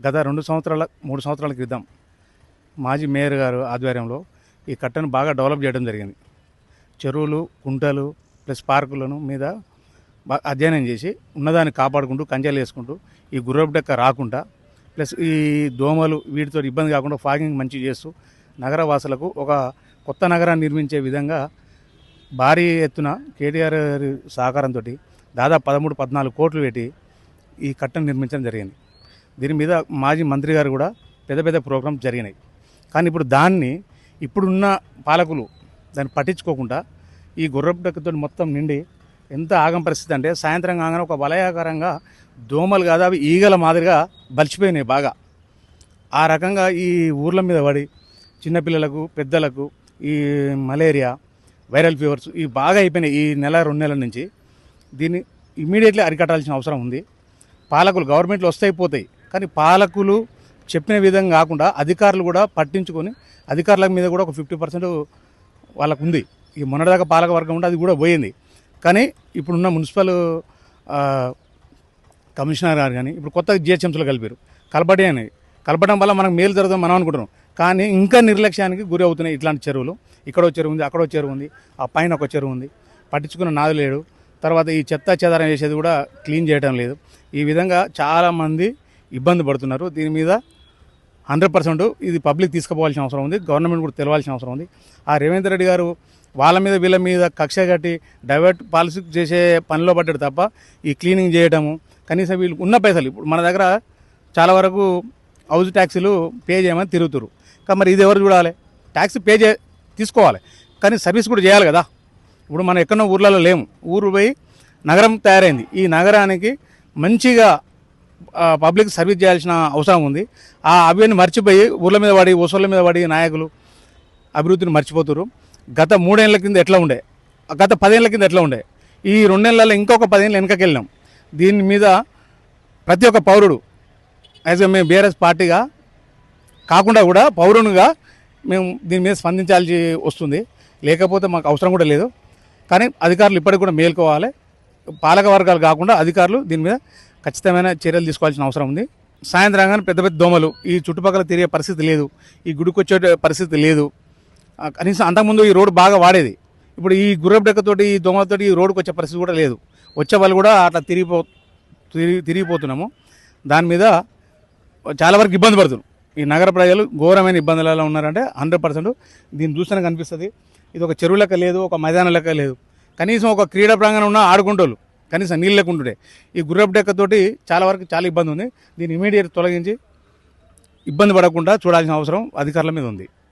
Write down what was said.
గత 3 సంవత్సరాల క్రితం మాజీ మేయర్ గారు ఆధ్వర్యంలో ఈ కట్టను బాగా డెవలప్ చేయడం జరిగింది. చెరువులు, కుంటలు ప్లస్ పార్కులను మీద అధ్యయనం చేసి ఉన్నదాన్ని కాపాడుకుంటూ కంచెలు వేసుకుంటూ ఈ గుర్రపు డెక్క రాకుండా ప్లస్ ఈ దోమలు వీటితో ఇబ్బంది కాకుండా ఫాగింగ్ మంచి చేస్తూ నగర వాసులకు ఒక కొత్త నగరాన్ని నిర్మించే విధంగా భారీ ఎత్తున కేటీఆర్ సహకారంతో దాదాపు 13-14 కోట్లు పెట్టి ఈ కట్టను నిర్మించడం జరిగింది. దీని మీద మాజీ మంత్రి గారు కూడా పెద్ద ప్రోగ్రామ్స్ జరిగినాయి. కానీ ఇప్పుడు దాన్ని ఇప్పుడున్న పాలకులు దాన్ని పట్టించుకోకుండా ఈ గుర్రపు డెక్కతో మొత్తం నిండి ఎంత ఆగం పరిస్థితి అంటే సాయంత్రం కాగానే ఒక వలయాకారంగా దోమలు కాదు అవి ఈగల మాదిరిగా బలిచిపోయినాయి బాగా. ఆ రకంగా ఈ ఊర్ల మీద పడి చిన్నపిల్లలకు పెద్దలకు ఈ మలేరియా వైరల్ ఫీవర్స్ ఇవి బాగా అయిపోయినాయి. ఈ నెల 2 నెలల నుంచి దీన్ని ఇమీడియట్లీ అరికట్టాల్సిన అవసరం ఉంది. పాలకులు గవర్నమెంట్లు వస్తాయి పోతాయి, కానీ పాలకులు చెప్పిన విధంగా కాకుండా అధికారులు కూడా పట్టించుకొని అధికారుల మీద కూడా ఒక 50% వాళ్ళకు ఉంది. ఈ మొన్నటిదాకా పాలక వర్గం ఉంటే అది కూడా పోయింది. కానీ ఇప్పుడున్న మున్సిపల్ కమిషనర్ గారు కానీ ఇప్పుడు కొత్తగా జిహెచ్ఎంసీలో కలపడం వల్ల మనకు మేలు జరుగుతుంది మనం అనుకుంటున్నాం. కానీ ఇంకా నిర్లక్ష్యానికి గురి అవుతున్నాయి ఇట్లాంటి చెరువులు. ఇక్కడో చెరువు ఉంది, అక్కడో చెరువు ఉంది, ఆ పైన ఒక చెరువు ఉంది, పట్టించుకున్న నాదు లేడు. తర్వాత ఈ చెత్త చెదారం వేసేది కూడా క్లీన్ చేయడం లేదు. ఈ విధంగా చాలామంది ఇబ్బంది పడుతున్నారు. దీని మీద 100% ఇది పబ్లిక్ తీసుకుపోవాల్సిన అవసరం ఉంది, గవర్నమెంట్ కూడా తెలవాల్సిన అవసరం ఉంది. ఆ రేవంత్ రెడ్డి గారు వాళ్ళ మీద వీళ్ళ మీద కక్ష కట్టి డైవర్ట్ పాలసీ చేసే పనిలో పడ్డాడు తప్ప ఈ క్లీనింగ్ చేయడము కనీసం వీళ్ళు ఉన్న పైసలు ఇప్పుడు మన దగ్గర చాలా వరకు హౌస్ ట్యాక్సీలు పే చేయమని తిరుగుతురు. కానీ మరి ఇది ఎవరు చూడాలి? ట్యాక్సీ తీసుకోవాలి, కానీ సర్వీస్ కూడా చేయాలి కదా. ఇప్పుడు మనం ఎక్కడో ఊర్లలో లేము, ఊరు పోయి నగరం తయారైంది. ఈ నగరానికి మంచిగా పబ్లిక్ సర్వీస్ చేయాల్సిన అవసరం ఉంది. ఆ అభివృద్ధిని మర్చిపోయి ఊర్ల మీద పడి ఓసోళ్ళ మీద పడి నాయకులు అభివృద్ధిని మర్చిపోతారు. గత 3 ఏళ్ల కింద ఎట్లా ఉండే, గత 10 ఏళ్ల కింద ఎట్లా ఉండే, ఈ 2 నెలల్లో ఇంకొక 10 ఏళ్ళు వెనకకి వెళ్ళినాం. దీని మీద ప్రతి ఒక్క పౌరుడు యాజ్గా మేము బీఆర్ఎస్ పార్టీగా కాకుండా కూడా పౌరునిగా మేము దీని మీద స్పందించాల్సి వస్తుంది. లేకపోతే మాకు అవసరం కూడా లేదు. కానీ అధికారులు ఇప్పటికి కూడా మేల్కోవాలి. పాలక వర్గాలు కాకుండా అధికారులు దీని మీద ఖచ్చితమైన చర్యలు తీసుకోవాల్సిన అవసరం ఉంది. సాయంత్రంగానే పెద్ద దోమలు ఈ చుట్టుపక్కల తిరిగే పరిస్థితి లేదు, ఈ గుడికి వచ్చే పరిస్థితి లేదు. కనీసం అంతకుముందు ఈ రోడ్డు బాగా వాడేది, ఇప్పుడు ఈ గుర్రపు డెక్కతోటి ఈ దోమలతోటి ఈ రోడ్డుకు వచ్చే పరిస్థితి కూడా లేదు. వచ్చే వాళ్ళు కూడా అట్లా తిరిగిపోతున్నాము. దాని మీద చాలా వరకు ఇబ్బంది పడుతున్నాం. ఈ నగర ప్రజలు ఘోరమైన ఇబ్బందులలో ఉన్నారంటే 100% దీన్ని చూస్తేనే కనిపిస్తుంది. ఇది ఒక చెరువు లెక్క లేదు, ఒక మైదానం లెక్క లేదు. కనీసం ఒక క్రీడా ప్రాంగణం ఉన్న ఆడుకుంటోళ్ళు కనీసం నీళ్ళు లేకుంటుండే. ఈ గుర్రపు డెక్కతోటి చాలా ఇబ్బంది ఉంది. దీన్ని ఇమీడియట్ తొలగించి ఇబ్బంది పడకుండా చూడాల్సిన అవసరం అధికారుల మీద ఉంది.